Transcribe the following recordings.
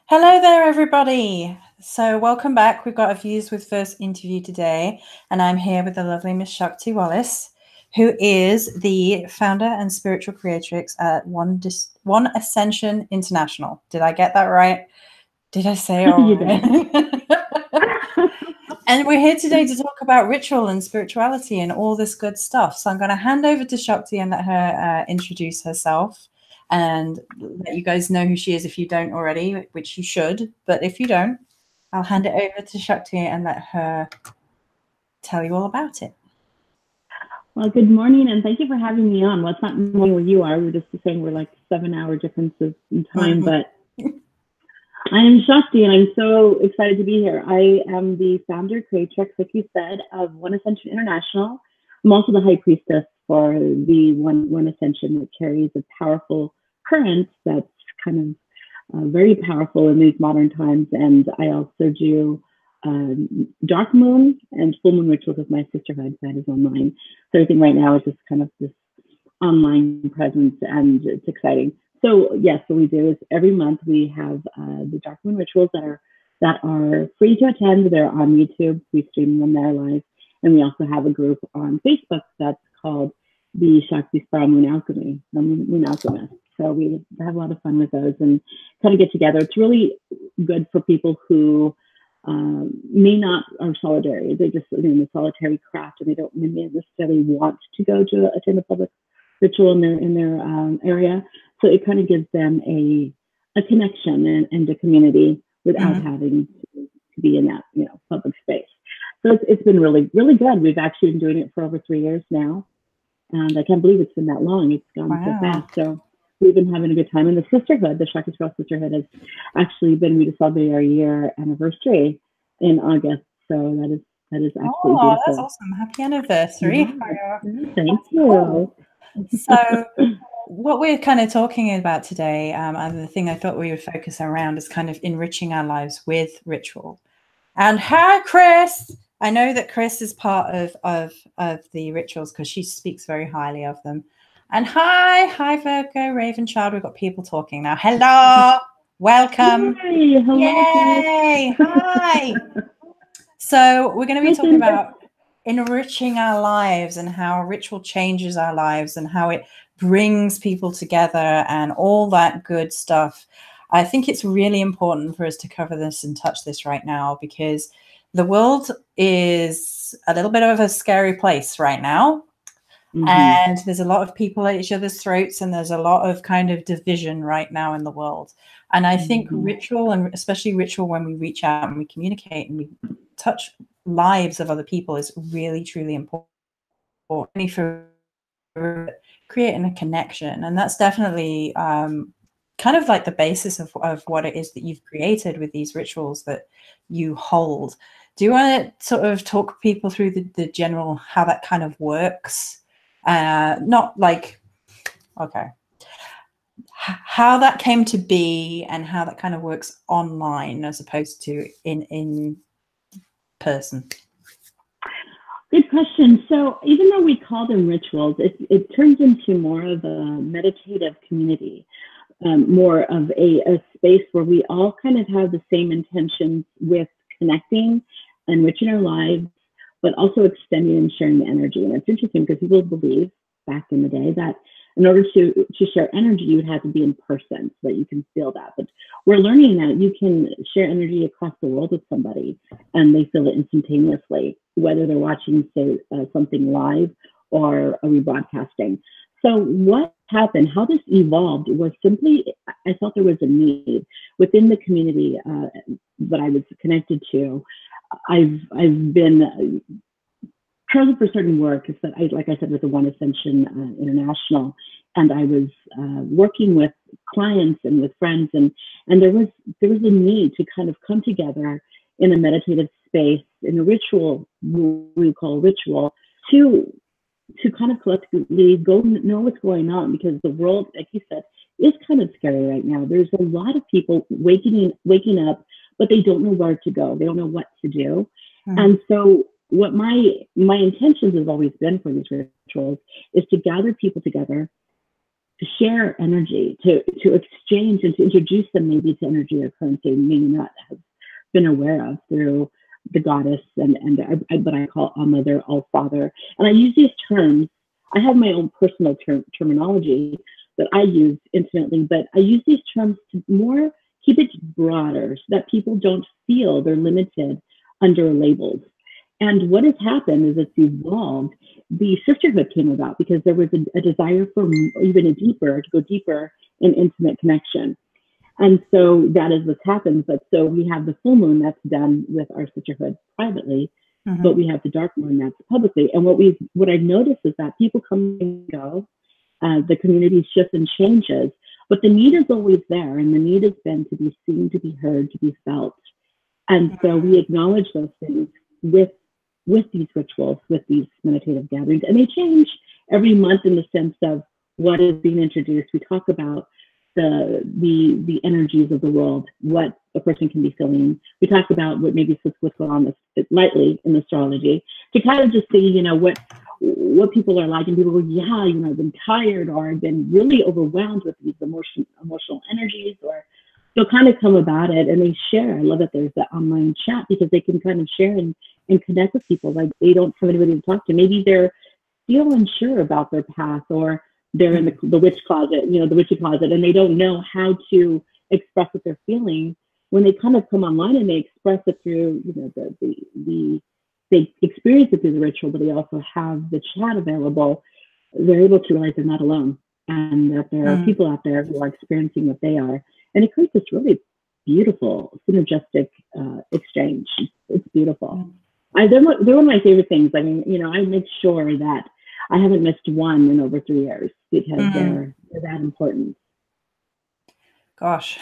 Hello there, everybody. So welcome back. We've got a Views with First interview today, and I'm here with the lovely Miss Shakti Wallace, who is the founder and spiritual creatrix at One Ascension International. Did I get that right? Did I say it all right? And we're here today to talk about ritual and spirituality and all this good stuff. So I'm going to hand over to Shakti and let her introduce herself and let you guys know who she is if you don't already, which you should. But if you don't, I'll hand it over to Shakti and let her tell you all about it. Well, good morning, and thank you for having me on. Well, it's not morning where you are. We're just saying we're like 7-hour differences in time, but I am Shakti, and I'm so excited to be here. I am the founder, creatrix, like you said, of One Ascension International. I'm also the high priestess for the One Ascension that carries a powerful current that's kind of very powerful in these modern times. And I also do dark moon and full moon rituals with my sisterhood that is online. So everything right now is just kind of this online presence, and it's exciting. So yes, what we do is every month we have the dark moon rituals that are free to attend. They're on YouTube. We stream them there live, and we also have a group on Facebook that's called the Shakti Spiral Moon Alchemy, the Moon Alchemist. So we have a lot of fun with those and kind of get together. It's really good for people who may not are solitary. They just live in the solitary craft, and they don't necessarily want to go to attend a public ritual in their area. So it kind of gives them a connection and a community without having to be in that public space. So it's been really, really good. We've actually been doing it for over 3 years now, and I can't believe it's been that long. It's gone so fast. So we've been having a good time. And the sisterhood, the Shakti Spiral Sisterhood, has actually been, we just celebrated our year anniversary in August. So that is absolutely beautiful. That's awesome. Happy anniversary. Thank you. So what we're kind of talking about today, and the thing I thought we would focus around, is kind of enriching our lives with ritual. And hi, Chris. I know that Chris is part of the rituals because she speaks very highly of them. And hi, Virgo, Raven Child. We've got people talking now. Hello, welcome. Yay, hello. Yay, hi. So we're going to be talking about enriching our lives and how ritual changes our lives and how it brings people together and all that good stuff. I think it's really important for us to cover this and touch this right now because the world is a little bit of a scary place right now. And there's a lot of people at each other's throats, and there's a lot of kind of division right now in the world. And I think ritual, and especially ritual when we reach out and we communicate and we touch lives of other people, is really, truly important for creating a connection. And that's definitely kind of like the basis of what it is that you've created with these rituals that you hold. Do you want to sort of talk people through the general, how that kind of works? Not like, okay, how that came to be and how that kind of works online as opposed to in person. Good question. So even though we call them rituals, it turns into more of a meditative community, more of a space where we all kind of have the same intentions with connecting, enriching our lives, but also extending and sharing the energy. And it's interesting because people believe back in the day that in order to share energy, you would have to be in person so that you can feel that. But we're learning that you can share energy across the world with somebody and they feel it instantaneously, whether they're watching, say, something live or a rebroadcasting. So what happened, how this evolved was simply, I felt there was a need within the community that I was connected to. I've been chosen for certain work, is that like I said, with the One Ascension International, and I was working with clients and with friends, and there was a need to kind of come together in a meditative space, in a ritual, we call ritual, to kind of collectively go know what's going on, because the world, like you said, is kind of scary right now. There's a lot of people waking up, but they don't know where to go. They don't know what to do. And so what my intentions have always been for these rituals is to gather people together share energy, to exchange and to introduce them maybe to energy or currency maybe not have been aware of through the goddess and what I call All Mother, All Father. And I use these terms. I have my own personal terminology that I use intimately, but I use these terms to more keep it broader so that people don't feel they're limited under labels. And what has happened is it's evolved. The sisterhood came about because there was a desire for even to go deeper in intimate connection. And so that is what's happened. But so we have the full moon that's done with our sisterhood privately, but we have the dark moon that's publicly. And what I've noticed is that people come and go, the community shifts and changes, but the need is always there. And the need has been to be seen, to be heard, to be felt. And so we acknowledge those things with these rituals, with these meditative gatherings. And they change every month in the sense of what is being introduced. We talk about the energies of the world, what a person can be feeling. We talk about what maybe what's going on lightly in astrology to kind of just see, what people are like. And people go, yeah, I've been tired, or I've been really overwhelmed with these emotional energies, or they'll kind of come about it and they share. I love that there's that online chat because they can kind of share and connect with people. Like they don't have anybody to talk to. Maybe they're still unsure about their path, or they're in the witch closet, the witchy closet, and they don't know how to express what they're feeling. When they kind of come online and they express it through, they experience it through the ritual, but they also have the chat available, they're able to realize they're not alone and that there are people out there who are experiencing what they are. And it creates this really beautiful, synergistic exchange. It's beautiful. They're one of my favorite things. I mean, I make sure that I haven't missed one in over 3 years because they're that important. Gosh,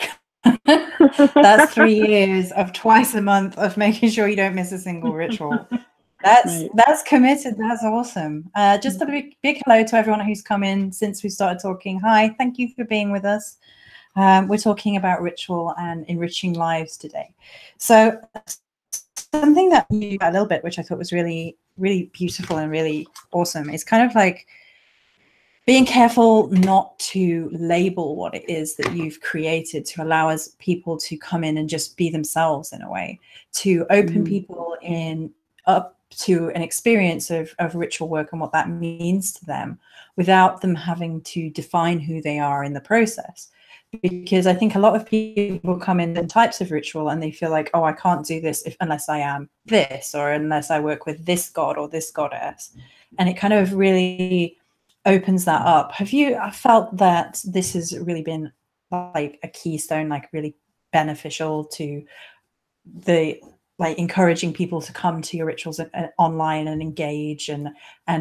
that's 3 years of twice a month of making sure you don't miss a single ritual. That's committed. That's awesome. Just a big hello to everyone who's come in since we started talking. Hi, thank you for being with us. We're talking about ritual and enriching lives today. So something that you a little bit, which I thought was really, really beautiful and really awesome, is kind of like being careful not to label what it is that you've created to allow us people to come in and just be themselves in a way, to open people up to an experience of ritual work and what that means to them without them having to define who they are in the process. Because I think a lot of people come in types of ritual and they feel like, oh, I can't do this unless I am this, or unless I work with this god or this goddess. And it kind of really opens that up. Have you felt that this has really been like a keystone, like really beneficial to the encouraging people to come to your rituals online and engage and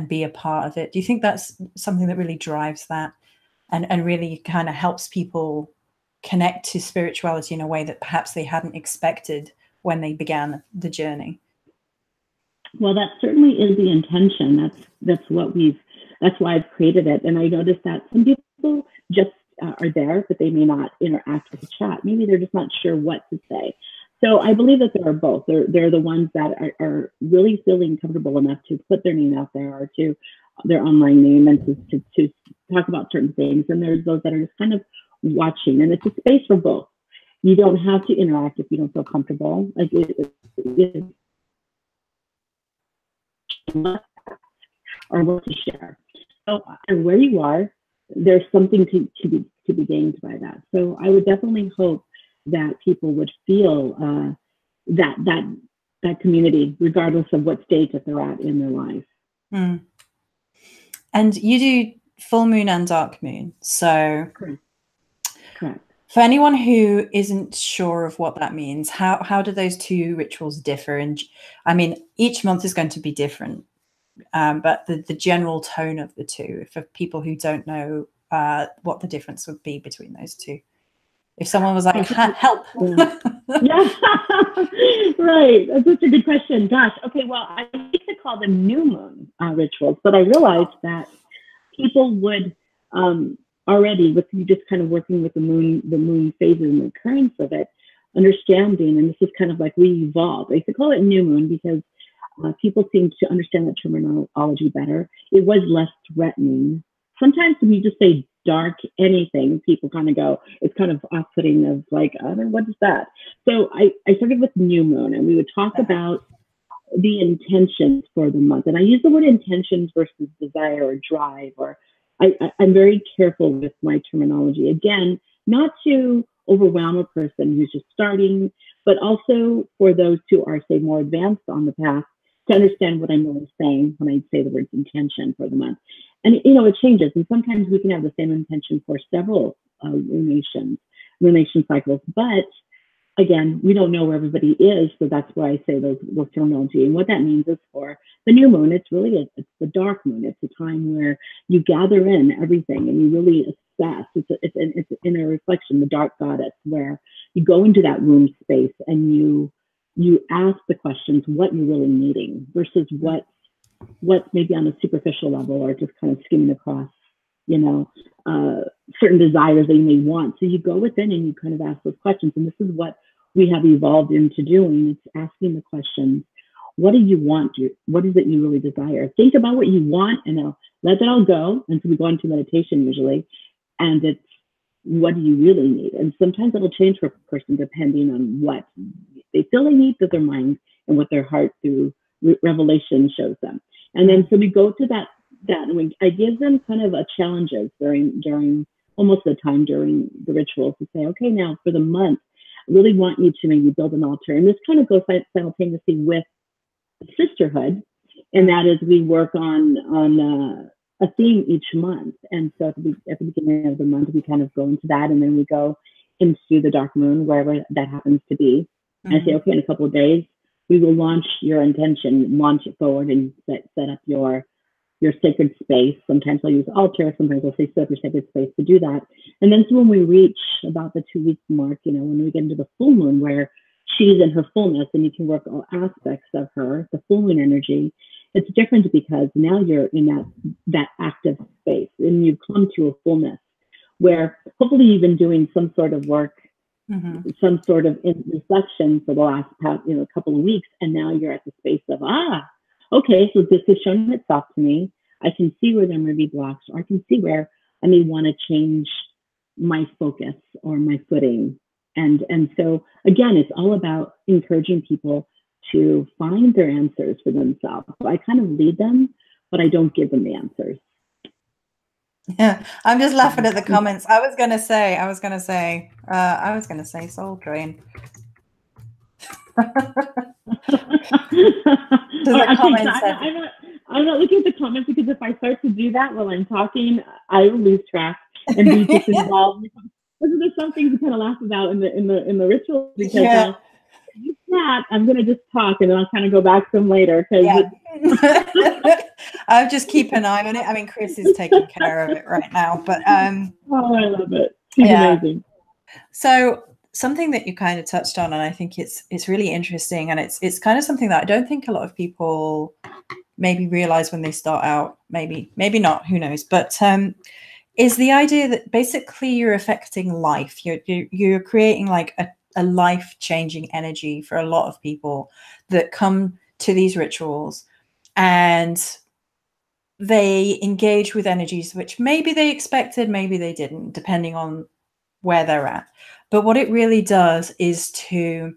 be a part of it? Do you think that's something that really drives that and really kind of helps people connect to spirituality in a way that perhaps they hadn't expected when they began the journey? Well, that certainly is the intention. That's why I've created it. And I noticed that some people just are there, but they may not interact with the chat. Maybe they're just not sure what to say. So I believe that there are both. They're the ones that are really feeling comfortable enough to put their name out there, or to their online name, and to talk about certain things. And there's those that are just kind of watching. And it's a space for both. You don't have to interact if you don't feel comfortable. Or what to share. So where you are, there's something to be gained by that. So I would definitely hope that people would feel that community, regardless of what stage that they're at in their life. And you do full moon and dark moon. So Correct. For anyone who isn't sure of what that means, how do those two rituals differ? And I mean, each month is going to be different. But the general tone of the two, for people who don't know what the difference would be between those two. If someone was like, help. Yeah, right. That's such a good question. Gosh. Okay, well, I used to call them new moon rituals, but I realized that people would already, with you just kind of working with the moon phases and the occurrence of it, understanding, and this is kind of like we evolve. I used to call it new moon because people seem to understand that terminology better. It was less threatening. Sometimes when you just say dark anything, people kind of go, it's kind of off-putting of like, I don't know, what is that? So I started with new moon, and we would talk about the intentions for the month. And I use the word intentions versus desire or drive, or I'm very careful with my terminology. Again, not to overwhelm a person who's just starting, but also for those who are, say, more advanced on the path to understand what I'm really saying when I say the word intention for the month. And, you know, it changes. And sometimes we can have the same intention for several relation cycles. But again, we don't know where everybody is. So that's why I say those terminology. And what that means is for the new moon, it's really, it's the dark moon. It's a time where you gather in everything and you really assess. It's in a reflection, the dark goddess, where you go into that womb space and you ask the questions, what you're really needing versus what maybe on a superficial level or just kind of skimming across, you know, certain desires that you may want. So you go within and you kind of ask those questions. And this is what we have evolved into doing. It's asking the questions, what do you want? What is it you really desire? Think about what you want and now let that all go. And so we go into meditation usually. And it's, what do you really need? And sometimes it'll change for a person depending on what they feel they need through their mind and what their heart through revelation shows them. And then so we go to that and I give them kind of a challenges during almost the time during the rituals to say, okay, now for the month, I really want you to maybe build an altar. And this kind of goes simultaneously with sisterhood, and that is we work on a theme each month. And so at the beginning of the month, we kind of go into that, and then we go into the dark moon, wherever that happens to be. Mm-hmm. I say, okay, in a couple of days, we will launch your intention, launch it forward, and set up your sacred space. Sometimes I'll use altar, sometimes I'll say set up your sacred space to do that. And then so when we reach about the 2-week mark, you know, when we get into the full moon where she's in her fullness and you can work all aspects of her, the full moon energy, it's different because now you're in that active space and you've come to a fullness where hopefully you've been doing some sort of work, mm-hmm. some sort of reflection for the last couple of weeks. And now you're at the space of, okay, so this is showing itself to me. I can see where there may be blocks, or I can see where I may want to change my focus or my footing. And so again, it's all about encouraging people to find their answers for themselves. So I kind of lead them, but I don't give them the answers. Yeah, I'm just laughing at the comments. I was gonna say soul train. I'm not looking at the comments because if I start to do that while I'm talking, I will lose track and be disinvolved. There's some things to kind of laugh about in the ritual because I'm going to just talk and then I'll kind of go back to them later. I'll just keep an eye on it. I mean, Chris is taking care of it right now, but I love it. She's amazing. So something that you kind of touched on, and I think it's really interesting, and it's kind of something that I don't think a lot of people maybe realize when they start out. Maybe not. Who knows? But is the idea that basically you're affecting life. You're creating like a life-changing energy for a lot of people that come to these rituals, and they engage with energies which maybe they expected, maybe they didn't, depending on where they're at. But what it really does is to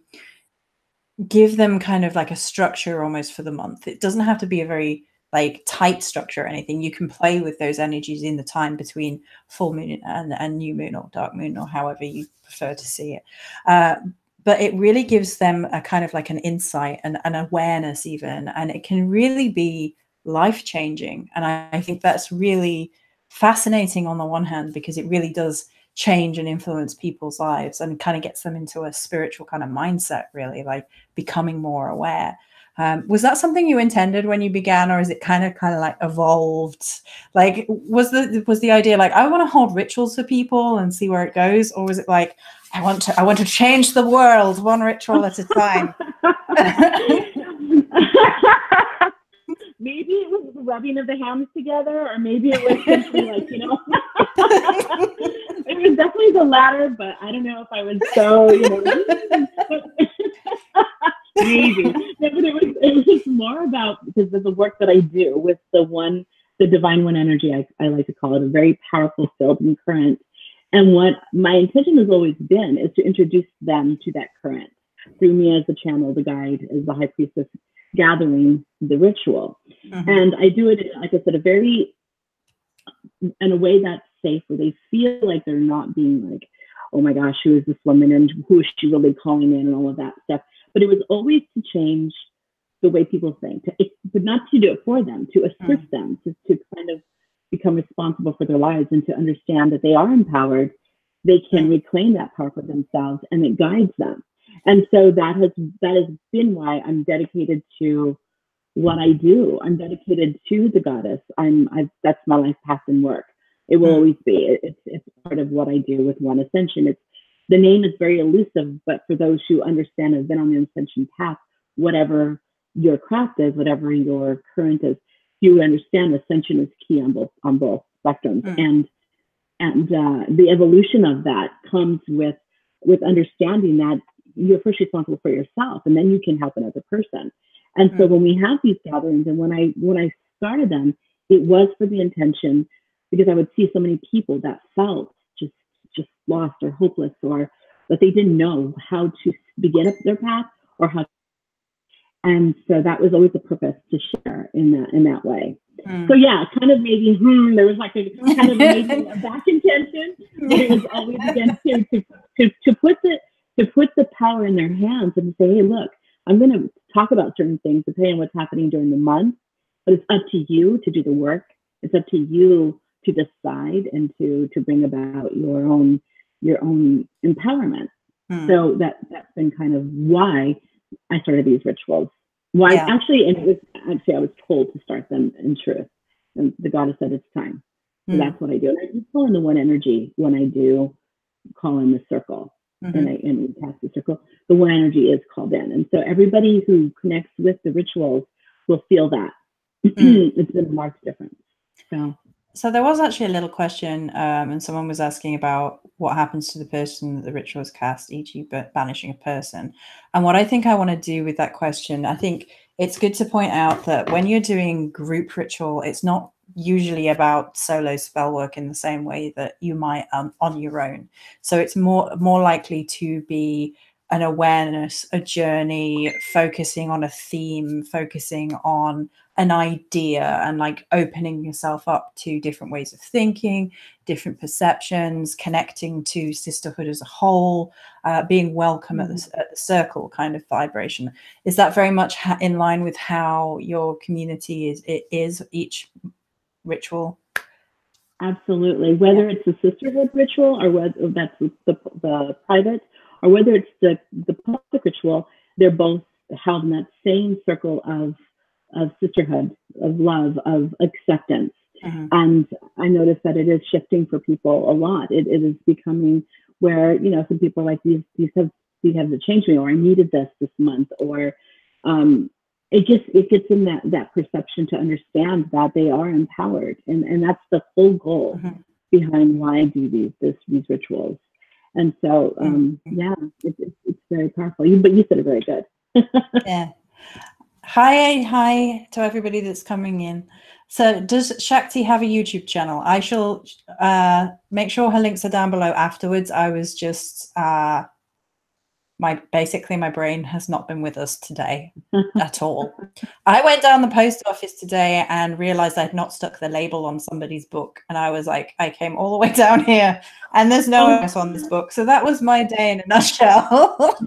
give them kind of like a structure almost for the month. It doesn't have to be a very like tight structure or anything. You can play with those energies in the time between full moon and new moon or dark moon, or however you prefer to see it. But it really gives them a kind of like an insight and an awareness even, and it can really be life-changing. And I think that's really fascinating on the one hand, because it really does change and influence people's lives and kind of gets them into a spiritual kind of mindset, really, like becoming more aware. Was that something you intended when you began, or is it kind of like evolved? Like, was the idea like, I want to hold rituals for people and see where it goes, or was it like, I want to change the world one ritual at a time? Maybe it was the rubbing of the hands together, or maybe it was simply like, it was definitely the latter, but I don't know if I was so, maybe. Yeah, but it was just more about, because of the work that I do with the one the divine one energy, I like to call it, a very powerful field and current. And what my intention has always been is to introduce them to that current through me as the channel, the guide, as the high priestess, gathering the ritual. And I do it, like I said, in a way that's safe, where they feel like they're not being like, oh my gosh, who is this woman and who is she really calling in, and all of that stuff. But it was always to change the way people think, but not to do it for them, to assist them, to kind of become responsible for their lives, and to understand that they are empowered, they can reclaim that power for themselves, and it guides them. And so that has been why I'm dedicated to what I do. I'm dedicated to the goddess. That's my life path and work. It will always be. It's part of what I do with One Ascension. The name is very elusive, but for those who understand, have been on the ascension path, whatever your craft is, whatever your current is, you understand ascension is key on both spectrums. And the evolution of that comes with understanding that you're first responsible for yourself, and then you can help another person. And so when we have these gatherings, and when I started them, it was for the intention, because I would see so many people that felt just lost or hopeless, or that they didn't know how to begin up their path, or how. And so that was always the purpose, to share in that way. So yeah, kind of maybe there was like a kind of maybe a back intention, but it was always again to put the power in their hands and say, hey, look, I'm going to talk about certain things depending on what's happening during the month, but it's up to you to do the work. It's up to you to decide and to bring about your own empowerment. So that's been kind of why I started these rituals. Why actually, and it was actually I was told to start them in truth, and the goddess said it's time. So that's what I do. And I just call in the one energy when I do call in the circle, and we cast the circle. The one energy is called in, and so everybody who connects with the rituals will feel that it's been a marked difference. So there was actually a little question, and someone was asking about what happens to the person that the ritual is cast, e.g. banishing a person. And what I think I want to do with that question, I think it's good to point out that when you're doing group ritual, it's not usually about solo spell work in the same way that you might on your own. So it's more likely to be an awareness, a journey, focusing on a theme, focusing on an idea, and like opening yourself up to different ways of thinking, different perceptions, connecting to sisterhood as a whole, being welcome at the circle kind of vibration. Is that very much in line with how your community is each ritual? Absolutely. Whether it's a sisterhood ritual, or whether that's the private, or whether it's the public ritual, they're both held in that same circle of sisterhood, of love, of acceptance. And I noticed that it is shifting for people a lot. It is becoming where, some people are like, these have changed me, or I needed this month, or it gets in that perception to understand that they are empowered. And that's the whole goal behind why I do these rituals. And so, it's very powerful. But you said it very good. Yeah. Hi to everybody that's coming in. So does Shakti have a YouTube channel? I shall make sure her links are down below afterwards. I was just basically my brain has not been with us today at all. I went down the post office today and realized I'd not stuck the label on somebody's book, and I was like, I came all the way down here and there's no address on this book. So that was my day in a nutshell.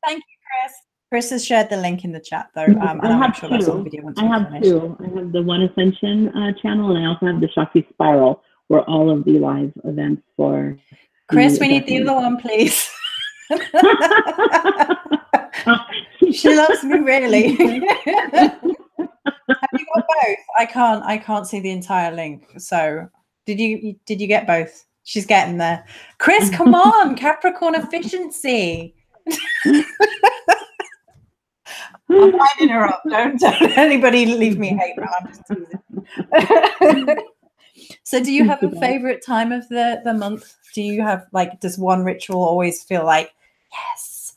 Thank you, Chris. Chris has shared the link in the chat, though, and I'll make sure that's on the video once I have two. I have the One Ascension channel, and I also have the Shakti Spiral, where all of the live events for. Chris, we need the other one, please. She loves me, really. Have you got both? I can't see the entire link. So did you get both? She's getting there. Chris, come on, Capricorn efficiency. I'm winding her up. Don't anybody leave me hate. I'm just teasing. So do you have a favorite time of the month? Do you have does one ritual always feel like, yes,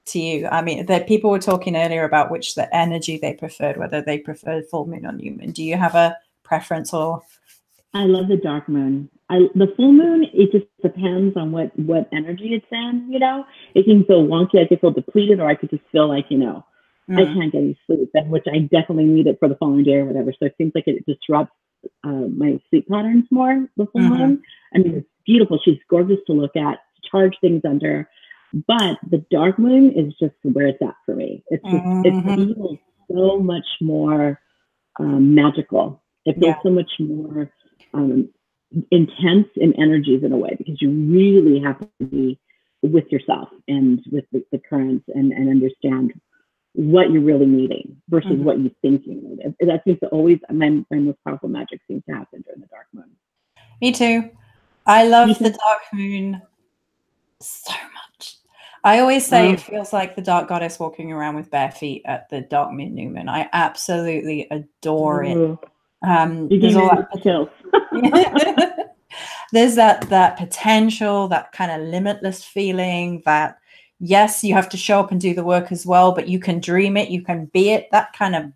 to you? I mean, that people were talking earlier about which the energy they preferred, whether they preferred full moon or new moon. Do you have a preference? Or I love the dark moon. The full moon, it just depends on what energy it's in. You know, it can feel wonky. I could feel depleted, or I could just feel like, you know, I can't get any sleep, and which I definitely need it for the following day or whatever. So it seems like it disrupts my sleep patterns more. The full moon. I mean, it's beautiful. She's gorgeous to look at. Charge things under. But the dark moon is just where it's at for me. It's just, it feels so much more magical. It feels so much more intense in energies in a way, because you really have to be with yourself and with the currents and understand what you're really needing versus what you think you need. That seems to always, my most powerful magic seems to happen during the dark moon. Me too. I love the dark moon so much. I always say it feels like the dark goddess walking around with bare feet at the dark moon, new moon. I absolutely adore it. There's all that there's that potential, that kind of limitless feeling that, yes, you have to show up and do the work as well, but you can dream it, you can be it, that kind of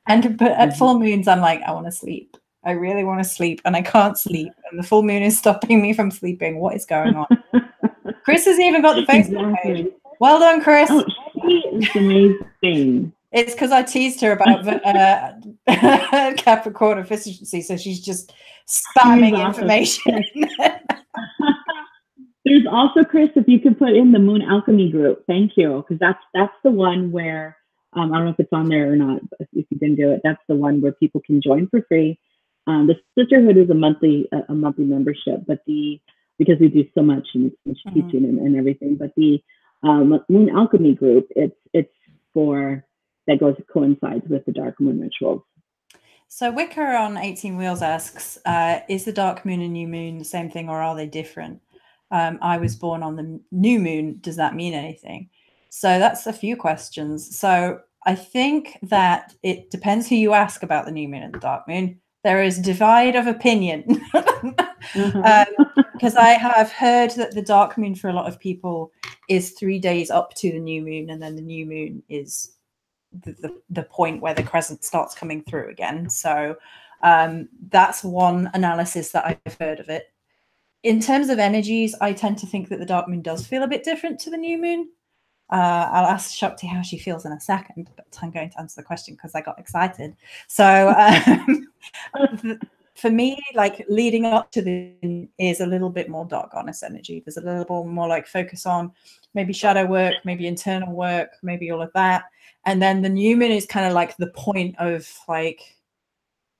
and at full moons I'm like, I want to sleep. I really want to sleep, and I can't sleep, and the full moon is stopping me from sleeping. What is going on? Chris has even got the Facebook page. Well done, Chris. Oh, she is amazing. It's because I teased her about Capricorn efficiency, so she's just spamming information. There's also, Chris, if you could put in the Moon Alchemy group. Thank you, because that's the one where I don't know if it's on there or not. But if you can do it, that's the one where people can join for free. The sisterhood is a monthly membership, but because we do so much and teaching and everything. But the Moon Alchemy group, it's for that coincides with the dark moon rituals. So Wicker on 18 Wheels asks, is the dark moon and new moon the same thing, or are they different? I was born on the new moon. Does that mean anything? So that's a few questions. So I think that it depends who you ask about the new moon and the dark moon. There is divide of opinion. Because I have heard that the dark moon for a lot of people is 3 days up to the new moon, and then the new moon is the point where the crescent starts coming through again. So that's one analysis that I've heard of it. In terms of energies, I tend to think that the dark moon does feel a bit different to the new moon. I'll ask Shakti how she feels in a second, but I'm going to answer the question because I got excited. So for me, like leading up to the is a little bit more dark goddess energy. There's a little bit more like focus on maybe shadow work, maybe internal work, maybe all of that. And then the new moon is kind of like the point of like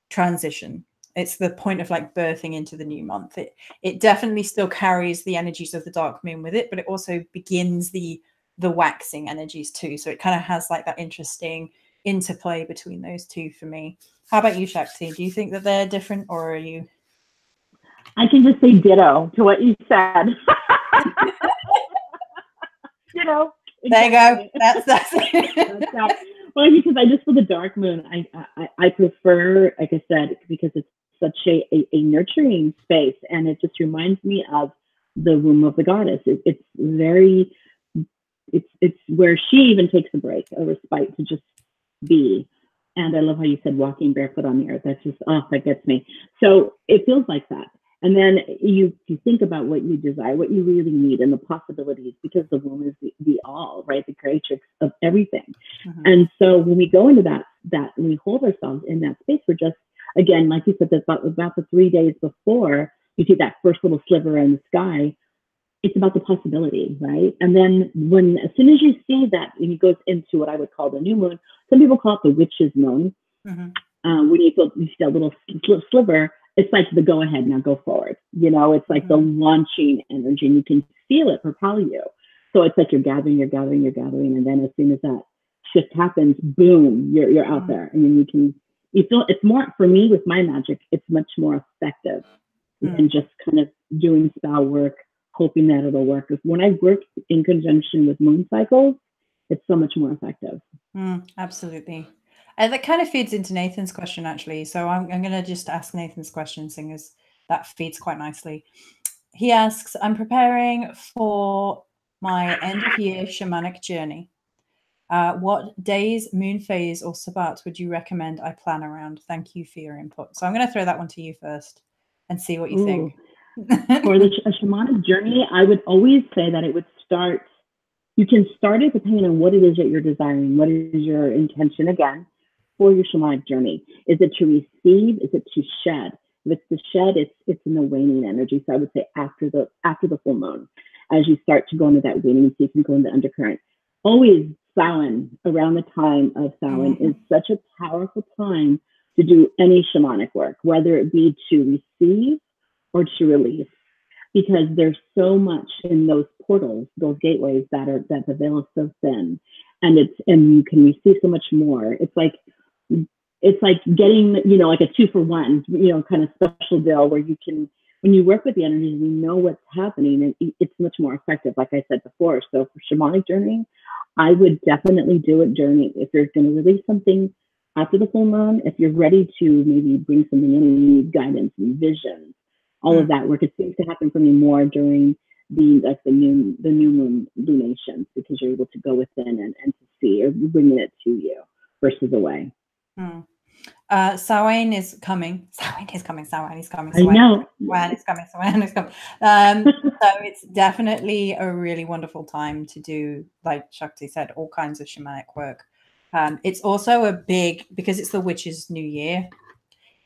transition. It's the point of like birthing into the new month. It definitely still carries the energies of the dark moon with it, but it also begins the waxing energies too. So it kind of has like that interesting interplay between those two for me. How about you, Shakti? Do you think that they're different, or are you? I can just say ditto to what you said. You know. Exactly. There you go. That's it. Well, because I just, for the dark moon, I prefer, like I said, because it's such a nurturing space, and it just reminds me of the womb of the goddess. It's very, it's where she even takes a break, a respite to just be. And I love how you said walking barefoot on the earth. That's just, that gets me. So it feels like that. And then you think about what you desire, what you really need, and the possibilities, because the womb is the all, right? The creatrix of everything. And so when we go into that when we hold ourselves in that space, we're just, again, like you said, about the 3 days before you see that first little sliver in the sky, it's about the possibility, right? And then as soon as you see that, and it goes into what I would call the new moon, some people call it the witch's moon. When you see that little sliver, it's like the go ahead, now go forward. You know, it's like the launching energy, and you can feel it propel you. So it's like you're gathering, and then as soon as that shift happens, boom, you're out there, and then you feel it's more, for me with my magic, it's much more effective than just kind of doing spell work, hoping that it'll work. Because when I work in conjunction with moon cycles, it's so much more effective. Absolutely. That kind of feeds into Nathan's question, actually. So I'm going to just ask Nathan's question, seeing as that feeds quite nicely. He asks, I'm preparing for my end of year shamanic journey. What days, moon phase, or Sabbat would you recommend I plan around? Thank you for your input. So I'm going to throw that one to you first and see what you think. For a shamanic journey, I would always say that it would start, you can start it depending on what it is that you're desiring. What is your intention again for your shamanic journey? Is it to receive? Is it to shed? If it's to shed, it's in the waning energy. So I would say after the full moon, as you start to go into that waning, so you can go into undercurrent. Always Samhain, around the time of Samhain, is such a powerful time to do any shamanic work, whether it be to receive or to release, because there's so much in those portals, those gateways that the veil is so thin, and you can receive so much more. It's like getting, like a 2-for-1, kind of special deal where you can, when you work with the energies, you know what's happening, and it's much more effective, like I said before. So for shamanic journey, I would definitely do it during, if you're going to release something after the full moon, if you're ready to maybe bring something in and you need guidance and visions, all of that work. It seems to happen for me more during the new moon lunations, because you're able to go within and to see, or bringing it to you versus away. Samhain is coming. Samhain is coming. Samhain is coming. I know. Samhain is coming. Samhain is coming. So it's definitely a really wonderful time to do, like Shakti said, all kinds of shamanic work. It's also because it's the witch's new year.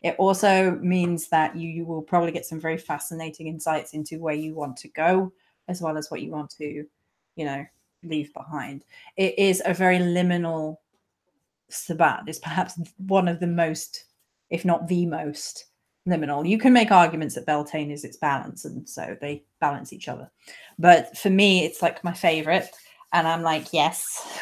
It also means that you will probably get some very fascinating insights into where you want to go, as well as what you want to, leave behind. It is a very liminal Sabbat. It's perhaps one of the most, if not the most, liminal. You can make arguments that Beltane is its balance, and so they balance each other. But for me, it's like my favorite. And I'm like, yes,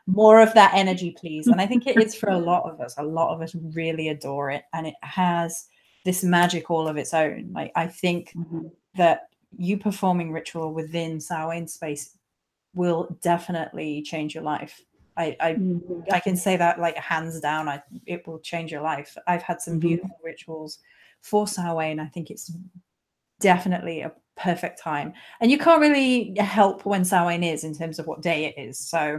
more of that energy, please. And I think it is for a lot of us. A lot of us really adore it. And it has this magic all of its own. Like, I think that you performing ritual within Samhain space will definitely change your life. I can say that, like, hands down, it will change your life. I've had some beautiful rituals for Samhain. I think it's definitely a perfect time, and you can't really help when Samhain is in terms of what day it is, so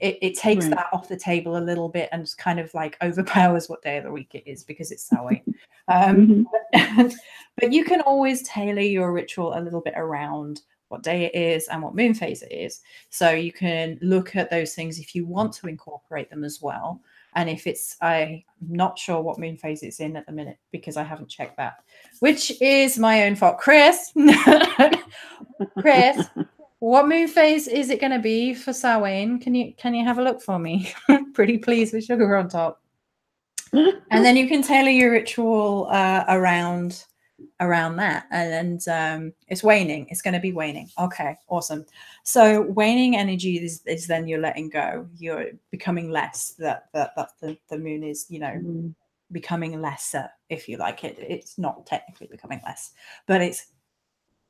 it takes that off the table a little bit and kind of like overpowers what day of the week it is, because it's Samhain. But you can always tailor your ritual a little bit around what day it is and what moon phase it is, so you can look at those things if you want to incorporate them as well. And if I'm not sure what moon phase it's in at the minute, because I haven't checked that, which is my own fault. Chris, what moon phase is it going to be for Samhain? Can you have a look for me? Pretty please, with sugar on top. And then you can tailor your ritual around that. And it's waning. It's going to be waning. Okay, awesome. So waning energy is then you're letting go. You're becoming less. That the moon is, becoming lesser, if you like. It's not technically becoming less, but it's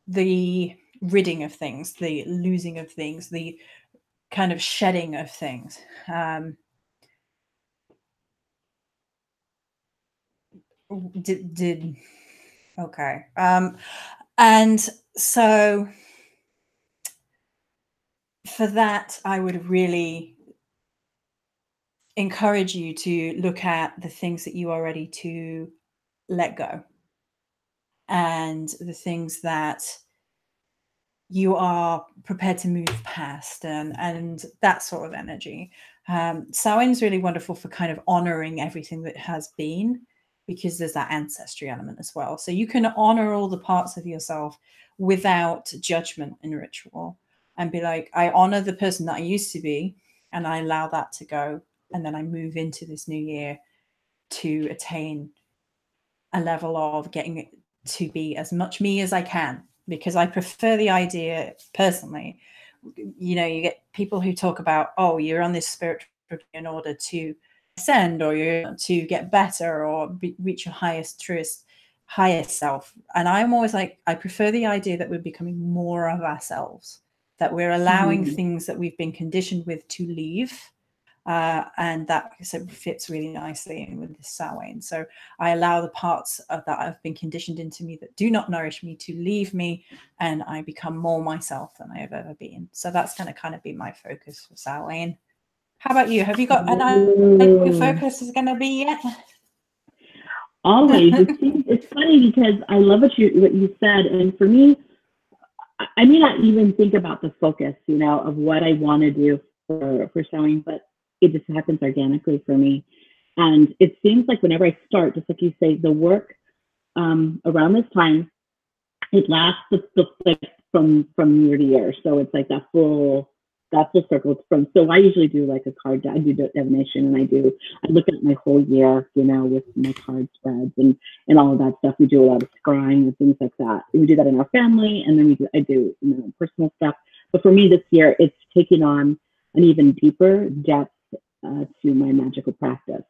the ridding of things, the losing of things, the kind of shedding of things. Okay. And so for that, I would really encourage you to look at the things that you are ready to let go, and the things that you are prepared to move past, and that sort of energy. Samhain is really wonderful for kind of honoring everything that has been, because there's that ancestry element as well. So you can honor all the parts of yourself without judgment in ritual, and be like, I honor the person that I used to be, and I allow that to go. And then I move into this new year to attain a level of getting it to be as much me as I can, because I prefer the idea personally. You get people who talk about, oh, you're on this spiritual in order to ascend, or you're to get better, or reach your highest self. And I'm always like, I prefer the idea that we're becoming more of ourselves, that we're allowing things that we've been conditioned with to leave, And that fits really nicely in with this Samhain. So I allow the parts of that have been conditioned into me that do not nourish me to leave me, and I become more myself than I have ever been. So that's going to kind of be my focus for Samhain. How about you? Have you got an idea what your focus is going to be yet? Always. It's funny because I love what you said, and for me, I may not even think about the focus, of what I want to do for Samhain, but it just happens organically for me. And it seems like whenever I start, just like you say, the work around this time, it lasts from year to year. So it's like that's the circle from. So I usually do like a card. I do divination, and I look at my whole year, with my card spreads and all of that stuff. We do a lot of scrying and things like that. We do that in our family, and then I do personal stuff. But for me this year, it's taking on an even deeper depth to my magical practice.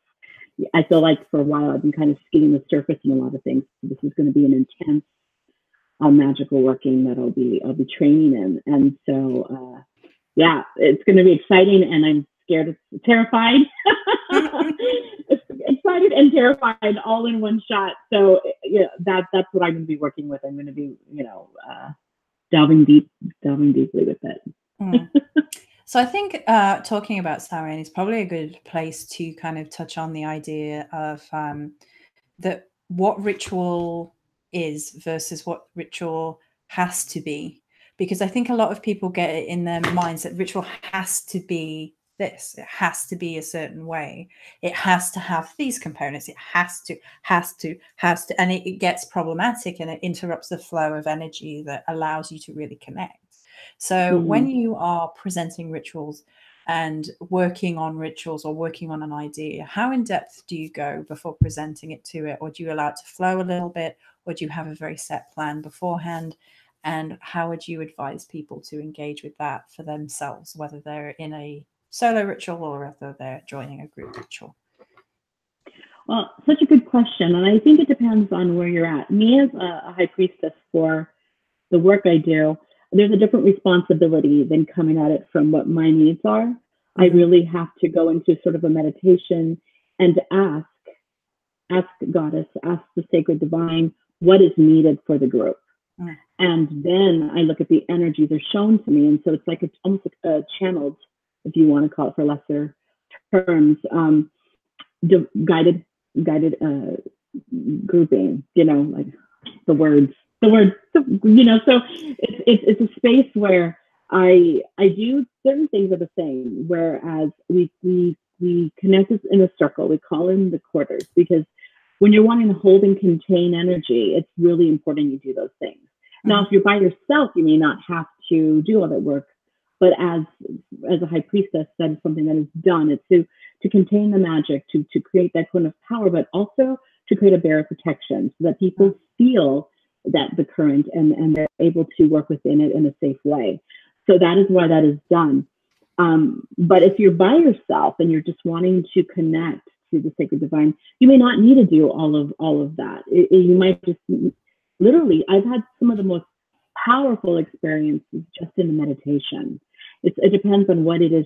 I feel like for a while I've been kind of skimming the surface in a lot of things. So this is going to be an intense magical working that I'll be training in, and so yeah, it's going to be exciting, and I'm scared, terrified, excited and terrified all in one shot. So that's what I'm going to be working with. I'm going to be delving deeply with it. So I think talking about Samhain is probably a good place to kind of touch on the idea of that what ritual is versus what ritual has to be. Because I think a lot of people get it in their minds that ritual has to be this. It has to be a certain way. It has to have these components. It has to, and it gets problematic, and it interrupts the flow of energy that allows you to really connect. So when you are presenting rituals and working on rituals or working on an idea, how in depth do you go before presenting it to it? Or do you allow it to flow a little bit? Or do you have a very set plan beforehand? And how would you advise people to engage with that for themselves, whether they're in a solo ritual or whether they're joining a group ritual? Well, such a good question. And I think it depends on where you're at. Me as a high priestess, for the work I do, there's a different responsibility than coming at it from what my needs are. I really have to go into sort of a meditation and ask Goddess, ask the sacred divine, what is needed for the group. And then I look at the energies are shown to me. And so it's like it's almost like channeled, if you want to call it for lesser terms, guided grouping, like the words, so it's a space where I do certain things are the same, whereas we connect in a circle. We call in the quarters, because when you're wanting to hold and contain energy, it's really important you do those things. Now, if you're by yourself, you may not have to do all that work, but as a high priestess, that is something that is done. It's to contain the magic, to create that kind of power, but also to create a barrier of protection so that people feel that the current and they're able to work within it in a safe way. So that is why that is done. But if you're by yourself and you're just wanting to connect to the sacred divine, you may not need to do all of that. You might just literally, I've had some of the most powerful experiences just in the meditation. It depends on what it is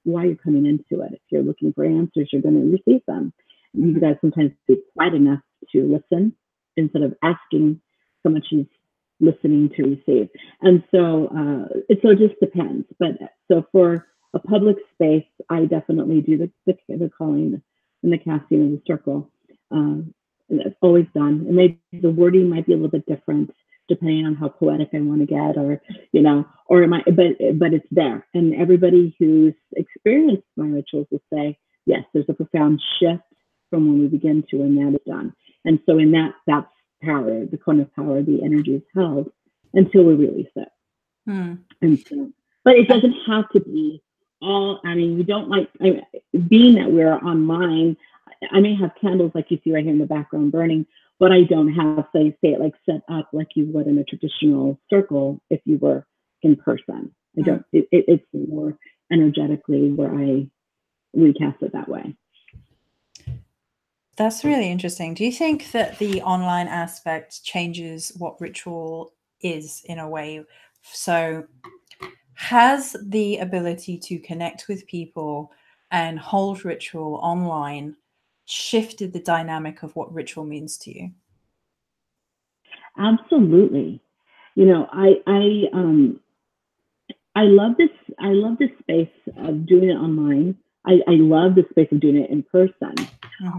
why you're coming into it. If you're looking for answers, you're going to receive them. You guys sometimes be quiet enough to listen instead of asking so much as listening to receive. And so it just depends. But so for a public space, I definitely do the calling and the casting of the circle. It's always done. And maybe the wording might be a little bit different depending on how poetic I want to get, or but it's there. And everybody who's experienced my rituals will say, yes, there's a profound shift from when we begin to when that is done. And so in that's power, the cone of power, the energy is held until we release it. And so, but it doesn't have to be all, we don't being that we're online, I may have candles like you see right here in the background burning, but I don't have, say it like set up like you would in a traditional circle if you were in person. I don't, it's more energetically where I recast it that way. That's really interesting. Do you think that the online aspect changes what ritual is in a way? So has the ability to connect with people and hold ritual online shifted the dynamic of what ritual means to you? Absolutely. You know, I love this. I love this space of doing it online. I love the space of doing it in person.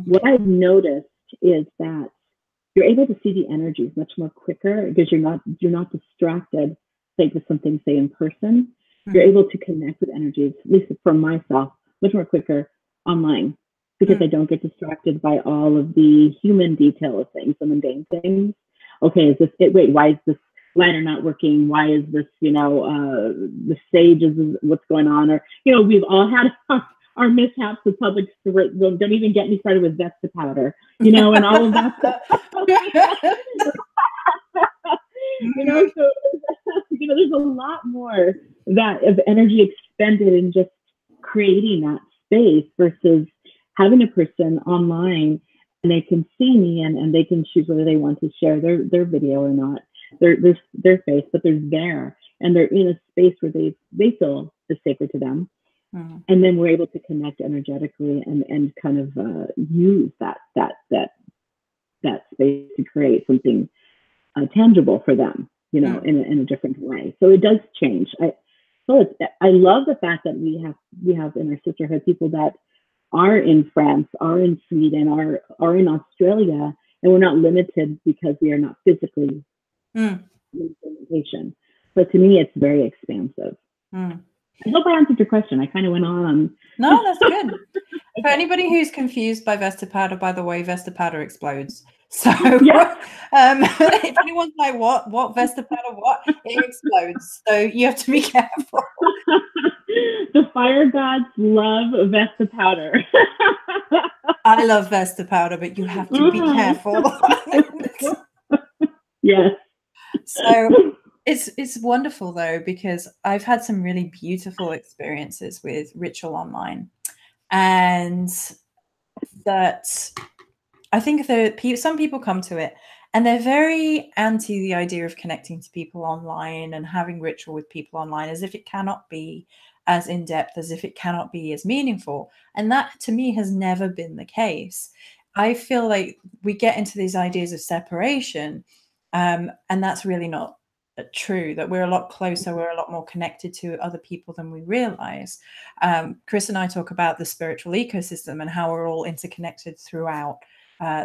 What I've noticed is that you're able to see the energies much more quicker because you're not distracted, like with something, say, in person. You're able to connect with energies, at least for myself, much more quicker online because I don't get distracted by all of the human detail of things, the mundane things. Okay, is this it? Wait, why is this lighter not working? Why is this, the sage is what's going on? Or, we've all had our mishaps with public, don't even get me started with Vesta powder, and all of that stuff. So, there's a lot more that of energy expended in just creating that space versus having a person online and they can see me and they can choose whether they want to share their video or not, their face, but they're there and they're in a space where they feel is sacred to them. And then we're able to connect energetically and kind of use that space to create something tangible for them, in a different way. So it does change. I love the fact that we have in our sisterhood people that are in France, are in Sweden, are in Australia, and we're not limited because we are not physically in location. But to me, it's very expansive. I hope I answered your question. I kind of went on. No, that's good. Okay. For anybody who's confused by Vesta powder, by the way, Vesta powder explodes. So if anyone's like, what Vesta powder, what? It explodes. So you have to be careful. The fire gods love Vesta powder. I love Vesta powder, but you have to be careful. Yes. So it's wonderful though, because I've had some really beautiful experiences with ritual online, and that I think that some people come to it and they're very anti the idea of connecting to people online and having ritual with people online, as if it cannot be as in-depth, as if it cannot be as meaningful. And that to me has never been the case. I feel like we get into these ideas of separation, and that's really not true, that we're a lot closer, we're a lot more connected to other people than we realize. Chris and I talk about the spiritual ecosystem and how we're all interconnected throughout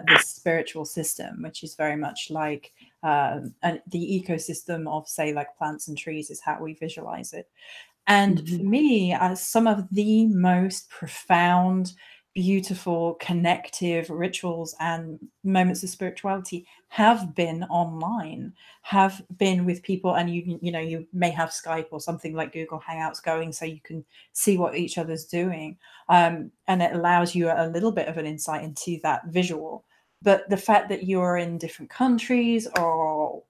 this spiritual system, which is very much like the ecosystem of, say, like plants and trees is how we visualize it. And for me, some of the most profound, beautiful, connective rituals and moments of spirituality have been online, have been with people. And you may have Skype or something like Google Hangouts going so you can see what each other's doing. And it allows you a little bit of an insight into that visual. But the fact that you're in different countries or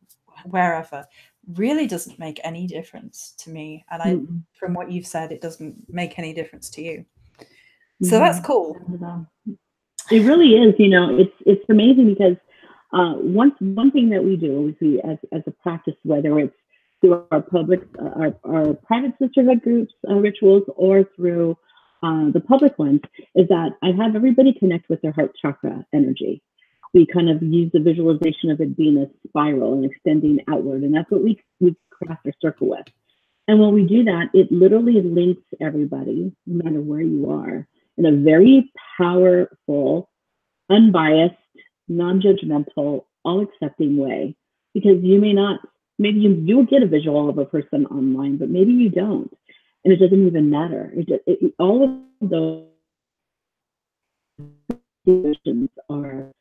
wherever really doesn't make any difference to me. And from what you've said, it doesn't make any difference to you. So that's cool. It really is. It's amazing because one thing that we do is as a practice, whether it's through our public, our private sisterhood groups, rituals, or through the public ones, is that I have everybody connect with their heart chakra energy. We kind of use the visualization of it being a spiral and extending outward. And that's what we craft our circle with. And when we do that, it literally links everybody, no matter where you are, in a very powerful, unbiased, non-judgmental, all-accepting way. Because you may not, maybe you'll get a visual of a person online, but maybe you don't. And it doesn't even matter. All of those situations are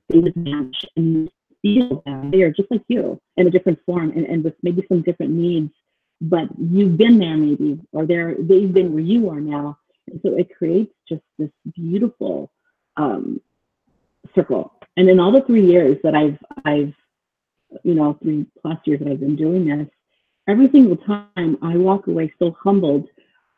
they would match and feel that they are just like you in a different form and with maybe some different needs, but you've been there maybe, or they've been where you are now. And so it creates just this beautiful circle. And in all the 3 years that I've 3+ years that I've been doing this, every single time I walk away so humbled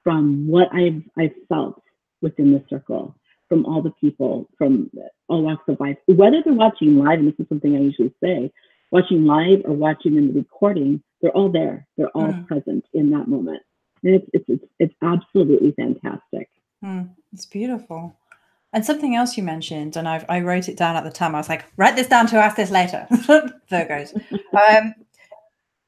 from what I've felt within the circle, from all the people, from all walks of life, whether they're watching live, and this is something I usually say, watching live or watching in the recording, they're all there. They're all present in that moment. And it's absolutely fantastic. It's beautiful. And something else you mentioned, and I wrote it down at the time. I was like, write this down to ask this later. Virgos.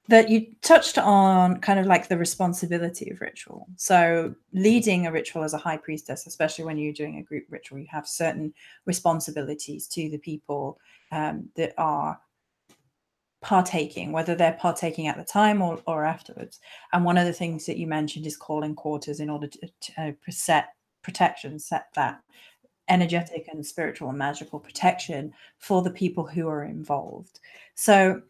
That you touched on kind of like the responsibility of ritual. So leading a ritual as a high priestess, especially when you're doing a group ritual, you have certain responsibilities to the people that are partaking, whether they're partaking at the time or afterwards. And one of the things that you mentioned is calling quarters in order to set protection, set that energetic and spiritual and magical protection for the people who are involved. So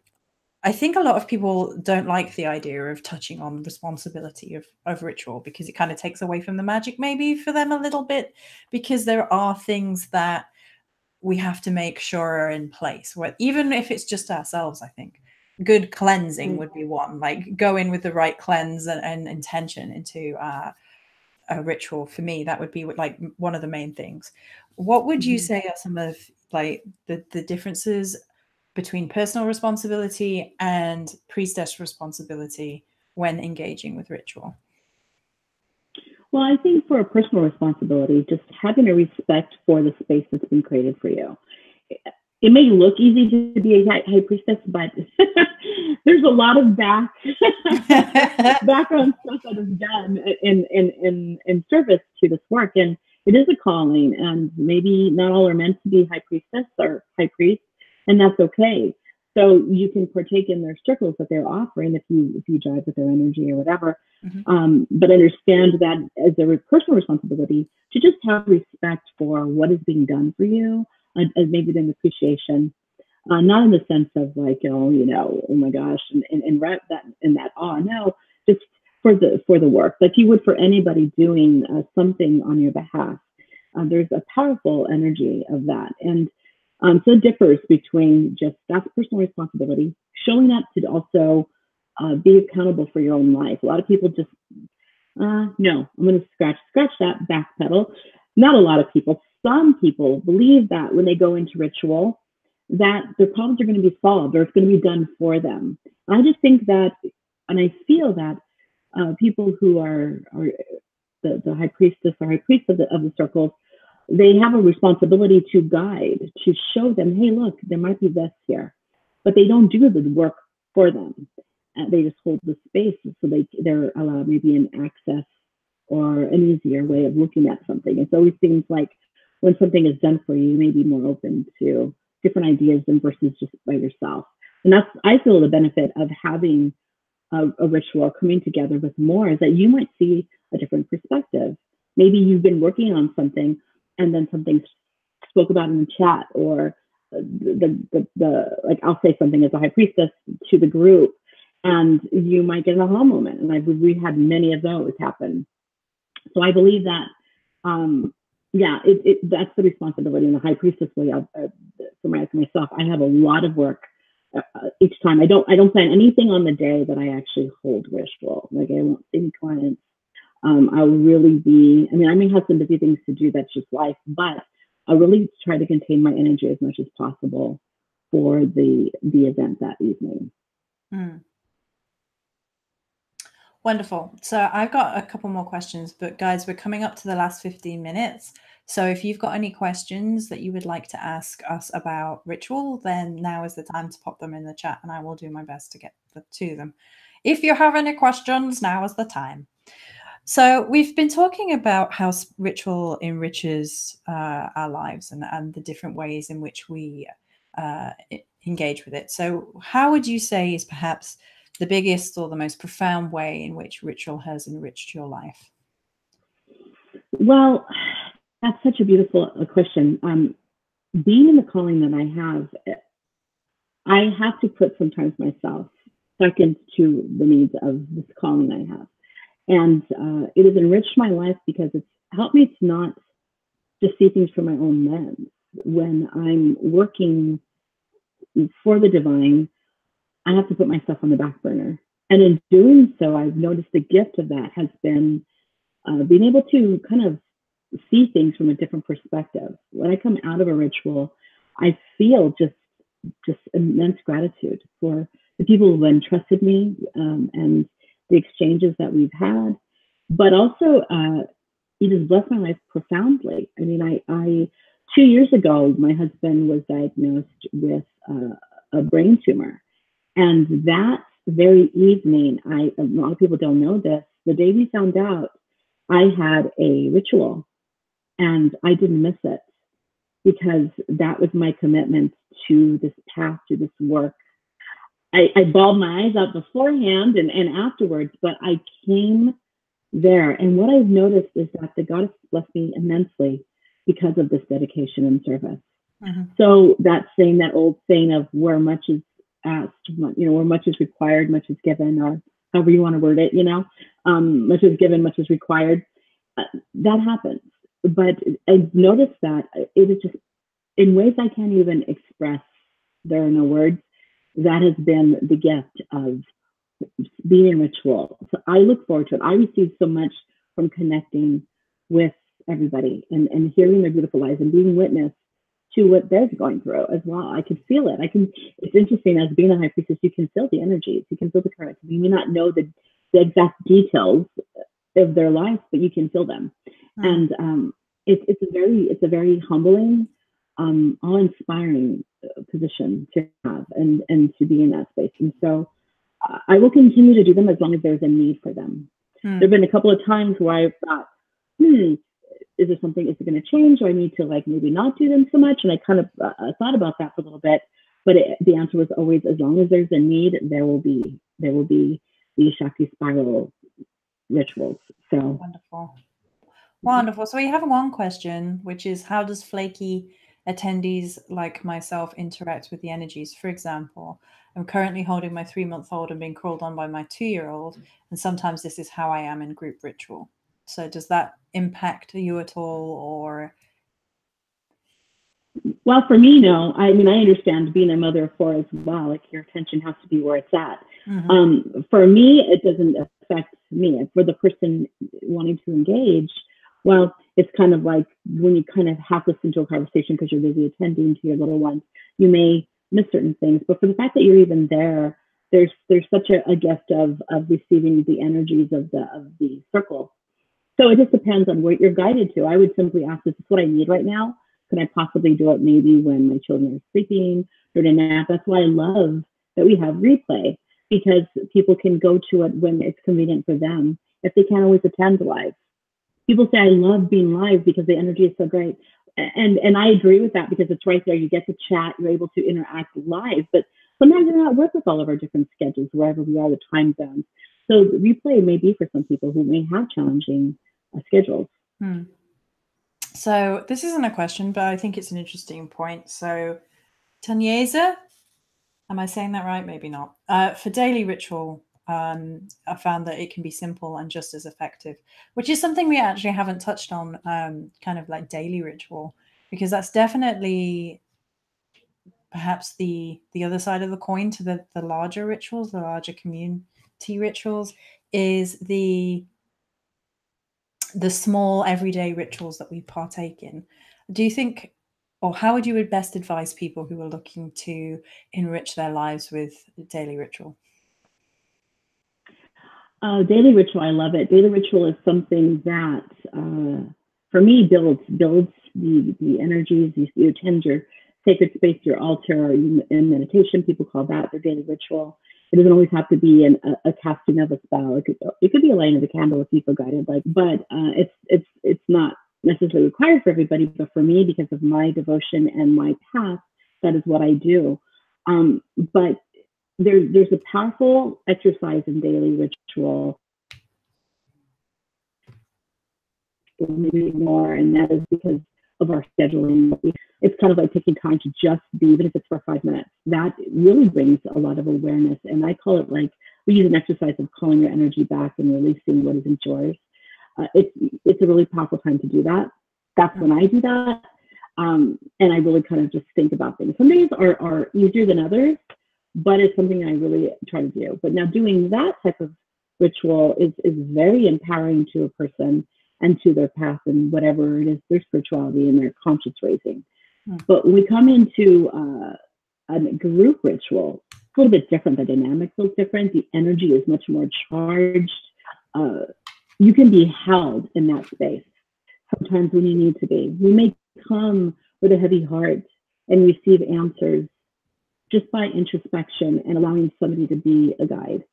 I think a lot of people don't like the idea of touching on the responsibility of ritual, because it kind of takes away from the magic maybe for them a little bit, because there are things that we have to make sure are in place, even if it's just ourselves. I think good cleansing would be one, like go in with the right cleanse and intention into a ritual. For me, that would be like one of the main things. What would you say are some of like the differences between personal responsibility and priestess responsibility when engaging with ritual? Well, I think for a personal responsibility, just having a respect for the space that's been created for you. It may look easy to be a high priestess, but there's a lot of background stuff that is done in service to this work. And it is a calling, and maybe not all are meant to be high priestess or high priest, and that's okay. So you can partake in their circles that they're offering if you jive with their energy or whatever. But understand that as a personal responsibility to just have respect for what is being done for you, and maybe an appreciation, not in the sense of like, oh my gosh, and wrap that in that awe. No, just for the work, like you would for anybody doing something on your behalf. There's a powerful energy of that, and so it differs between just that's personal responsibility, showing up to also be accountable for your own life. A lot of people just, no, I'm going to scratch that backpedal. Not a lot of people. Some people believe that when they go into ritual, that their problems are going to be solved or it's going to be done for them. I just think that, and I feel that people who are the high priestess or high priest of the circles, they have a responsibility to guide, to show them, hey, look, there might be this here, but they don't do the work for them. They just hold the space, so they're allowed maybe an access or an easier way of looking at something. It always seems like when something is done for you, you may be more open to different ideas than versus just by yourself. And that's, I feel, the benefit of having a ritual coming together with more is that you might see a different perspective. Maybe you've been working on something and then something spoke about in the chat, or the like I'll say something as a high priestess to the group, and you might get an aha moment. And we had many of those happen. So I believe that, that's the responsibility in the high priestess way. For myself, I have a lot of work each time. I don't plan anything on the day that I actually hold ritual. Like I won't see any clients. I'll really be, I may have some busy things to do, that's just life, but I'll really try to contain my energy as much as possible for the event that evening. Wonderful. So I've got a couple more questions, but guys, we're coming up to the last 15 minutes. So if you've got any questions that you would like to ask us about ritual, then now is the time to pop them in the chat, and I will do my best to get to them. If you have any questions, now is the time. So we've been talking about how ritual enriches our lives and the different ways in which we engage with it. So how would you say is perhaps the biggest or the most profound way in which ritual has enriched your life? Well, that's such a beautiful question. Being in the calling that I have to put sometimes myself second to the needs of this calling I have. And it has enriched my life because it's helped me to not just see things from my own lens. When I'm working for the divine, I have to put myself on the back burner. And in doing so, I've noticed the gift of that has been being able to kind of see things from a different perspective. When I come out of a ritual, I feel just immense gratitude for the people who have entrusted me and the exchanges that we've had, but also, he just blessed my life profoundly. I mean, I 2 years ago, my husband was diagnosed with a brain tumor. And that very evening, a lot of people don't know this, the day we found out, I had a ritual and I didn't miss it because that was my commitment to this path, to this work. I bawled my eyes out beforehand and afterwards, but I came there. And what I've noticed is that the goddess blessed me immensely because of this dedication and service. Mm-hmm. So that saying, that old saying of where much is asked, where much is required, much is given, or however you want to word it, much is given, much is required. That happens. But I've noticed that it is just in ways I can't even express. There are no words. That has been the gift of being in ritual. So I look forward to it. I receive so much from connecting with everybody and hearing their beautiful lives and being witness to what they're going through as well. I can feel it. It's interesting, as being a high priestess, you can feel the energies, you can feel the currents. You may not know the exact details of their life, but you can feel them. Mm. And it's a very humbling, awe-inspiring position to have and to be in that space. And so I will continue to do them as long as there's a need for them. There have been a couple of times where I've thought, is it going to change? Or I need to maybe not do them so much? And I kind of thought about that for a little bit, but the answer was always, as long as there's a need, there will be the Shakti spiral rituals. So wonderful. So we have one question, which is, how does flaky attendees like myself interact with the energies? For example, I'm currently holding my 3-month-old and being crawled on by my 2-year-old, and sometimes this is how I am in group ritual. So does that impact you at all, or? Well, for me, no. I mean, I understand being a mother of 4 as well. Your attention has to be where it's at. Mm-hmm. For me, it doesn't affect me. For the person wanting to engage, well, it's kind of like when you kind of have to listen to a conversation because you're busy attending to your little ones, you may miss certain things. But for the fact that you're even there, there's such a gift of receiving the energies of the circle. So it just depends on what you're guided to. I would simply ask, is this what I need right now? Can I possibly do it maybe when my children are sleeping or in a nap? That's why I love that we have replay, because people can go to it when it's convenient for them if they can't always attend live. People say, I love being live because the energy is so great. And I agree with that, because it's right there. You get to chat, you're able to interact live, but sometimes you're not work with all of our different schedules, wherever we are, the time zones. So the replay may be for some people who may have challenging schedules. So this isn't a question, but I think it's an interesting point. So Tanyeza, am I saying that right? Maybe not. For daily ritual, I found that it can be simple and just as effective, which is something we actually haven't touched on, kind of like daily ritual, because that's definitely perhaps the other side of the coin to the larger rituals, the larger community rituals, is the small everyday rituals that we partake in. Do you think, or how would you best advise people who are looking to enrich their lives with daily ritual? Daily ritual, I love it. Daily ritual is something that, for me, builds the energies. You attend your sacred space, your altar, in meditation. People call that their daily ritual. It doesn't always have to be a casting of a spell. It could be a lighting of a candle if you feel guided. But it's not necessarily required for everybody. But for me, because of my devotion and my path, that is what I do. But there's a powerful exercise in daily ritual, maybe more, and that is because of our scheduling. It's kind of like taking time to just be, even if it's for 5 minutes. That really brings a lot of awareness, and I call it, we use an exercise of calling your energy back and releasing what isn't yours. It's a really powerful time to do that. That's when I do that, and I really kind of just think about things. Some days are easier than others, but it's something I really try to do. But now doing that type of ritual is very empowering to a person and to their path and whatever it is, their spirituality and their conscious raising. But when we come into a group ritual, it's a little bit different. The dynamic feels different. The energy is much more charged. You can be held in that space. sometimes when you need to be. You may come with a heavy heart and receive answers just by introspection and allowing somebody to be a guide.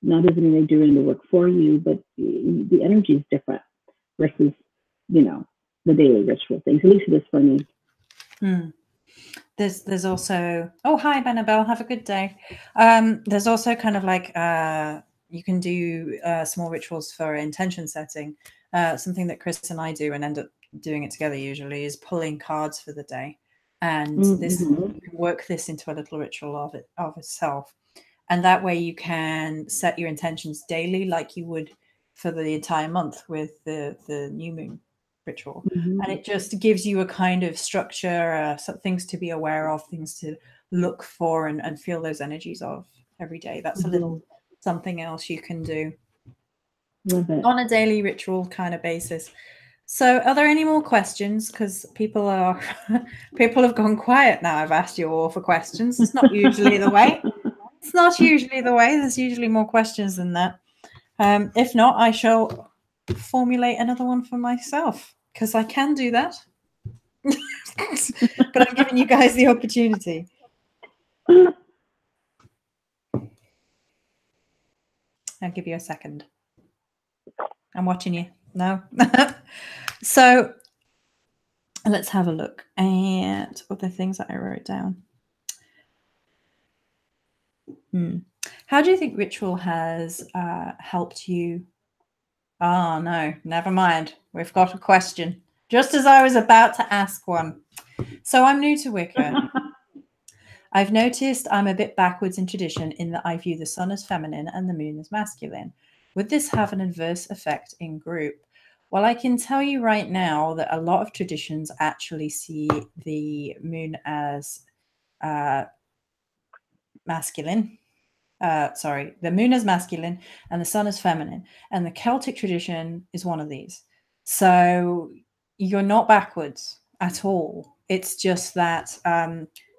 Not as they're doing the work for you, but the energy is different versus, the daily ritual things. At least it is for me. There's also, oh, hi, Annabelle, have a good day. There's also kind of like, you can do small rituals for intention setting. Something that Chris and I do and end up doing it together usually is pulling cards for the day. And this, you can work this into a little ritual of itself. And that way you can set your intentions daily like you would for the entire month with the new moon ritual. And it just gives you a kind of structure, things to be aware of, things to look for and feel those energies of every day. That's a little something else you can do on a daily ritual kind of basis. So are there any more questions? Because people have gone quiet now. I've asked you all for questions. It's not usually the way. It's not usually the way. There's usually more questions than that. If not, I shall formulate another one for myself because I can do that. But I'm giving you guys the opportunity. I'll give you a second. I'm watching you. No. So let's have a look at other things that I wrote down. How do you think ritual has helped you? Oh, no, never mind. We've got a question. Just as I was about to ask one. So I'm new to Wicca. I've noticed I'm a bit backwards in tradition in that I view the sun as feminine and the moon as masculine. Would this have an adverse effect in group? Well, I can tell you right now that a lot of traditions actually see the moon as masculine. The moon is masculine and the sun is feminine. And the Celtic tradition is one of these. So you're not backwards at all. It's just that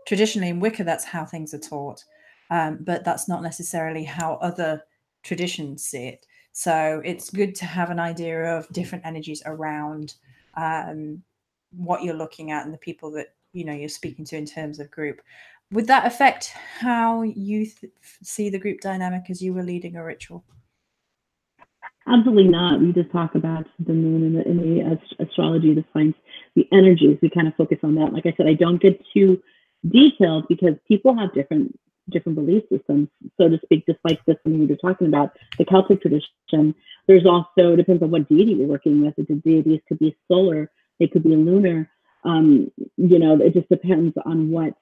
traditionally in Wicca, that's how things are taught. But that's not necessarily how other traditions see it. So it's good to have an idea of different energies around what you're looking at and the people that you're speaking to in terms of group. Would that affect how you see the group dynamic as you were leading a ritual? Absolutely not. We just talk about the moon in the astrology, the science, the energies. We kind of focus on that. Like I said, I don't get too detailed because people have different belief systems, so to speak, just like this one we were talking about, the Celtic tradition. There's also, it depends on what deity we're working with. The deities could be solar, they could be lunar. It just depends on what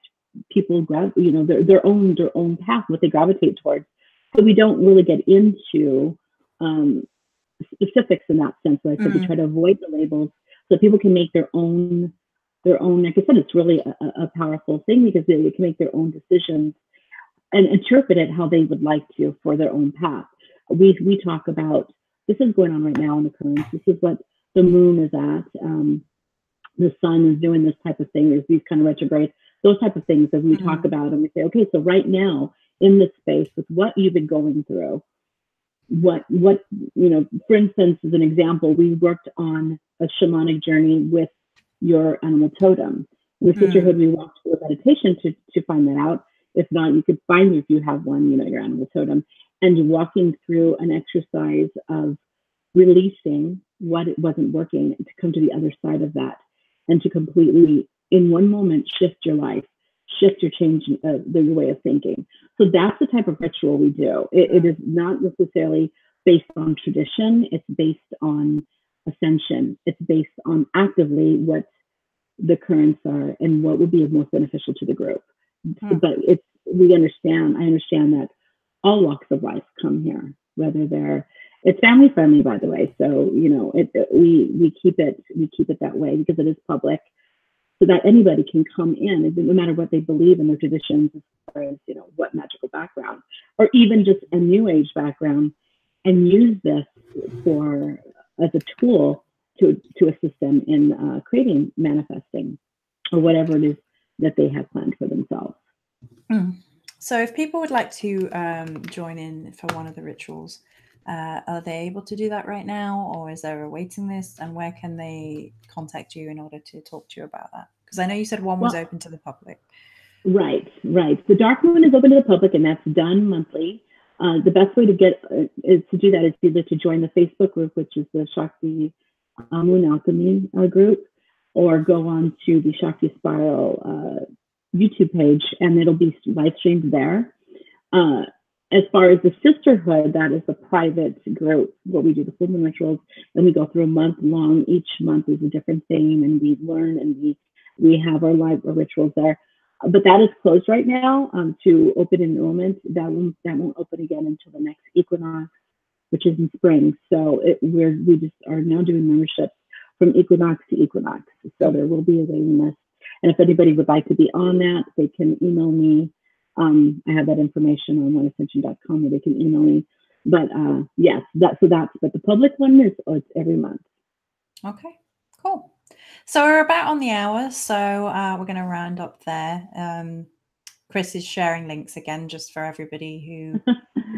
people their own path, what they gravitate towards. So we don't really get into specifics in that sense. Like I said, we try to avoid the labels so people can make their own. Like I said, it's really a powerful thing because they can make their own decisions and interpret it how they would like to for their own path. We talk about, this is going on right now in the currents. This is what the moon is at. The sun is doing this type of thing. There's these kind of retrogrades, those type of things that we talk about, and we say, okay, so right now in this space with what you've been going through, what for instance, as an example, we worked on a shamanic journey with your animal totem. With Sisterhood, we walked through a meditation to find that out. If not, you could find, if you have one, your animal totem, and walking through an exercise of releasing what it wasn't working to come to the other side of that, and to completely, in one moment, shift your life, shift your change, your way of thinking. So that's the type of ritual we do. It is not necessarily based on tradition. It's based on ascension. It's based on actively what the currents are and what would be most beneficial to the group. But I understand that all walks of life come here, whether it's family friendly, by the way. So, we keep it that way because it is public, so that anybody can come in, no matter what they believe in their traditions, as far as, what magical background, or even just a new age background, and use this as a tool to assist them in creating, manifesting, or whatever it is that they have planned for themselves. So if people would like to join in for one of the rituals, Are they able to do that right now, or is there a waiting list? And where can they contact you in order to talk to you about that? Because I know you said one was open to the public. Right. The dark moon is open to the public, and that's done monthly. The best way to get is to do that is either to join the Facebook group, which is the Shakti Moon Alchemy group, or go on to the Shakti Spiral YouTube page, and it'll be live streamed there. As far as the sisterhood, that is a private group where we do the full moon rituals, and we go through a month long. Each month is a different theme, and we learn and we have our live rituals there. But that is closed right now to open enrollment. That won't open again until the next equinox, which is in spring. So we just are now doing memberships from equinox to equinox. So there will be a waiting list. And if anybody would like to be on that, they can email me. I have that information on oneascension.com where they can email me. But yes, but the public one it's every month. Okay, cool. So we're about on the hour, so we're going to round up there. Chris is sharing links again, just for everybody who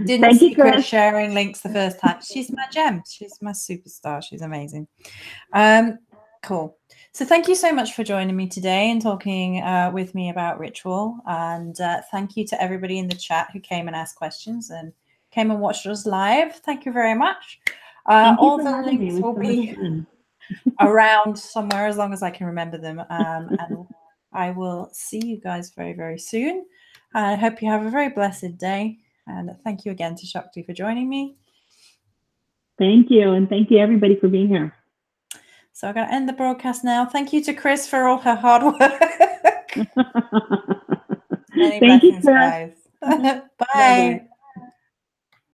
didn't see Chris sharing links the first time. She's my gem. She's my superstar. She's amazing. Cool. So thank you so much for joining me today and talking with me about ritual. And thank you to everybody in the chat who came and asked questions and came and watched us live. Thank you very much. All the links will be around somewhere as long as I can remember them. And I will see you guys very, very soon. I hope you have a very blessed day. And thank you again to Shakti for joining me. Thank you. And thank you, everybody, for being here. So I'm going to end the broadcast now. Thank you to Chris for all her hard work. Thank you, Chris. Guys. Bye. Bye-bye.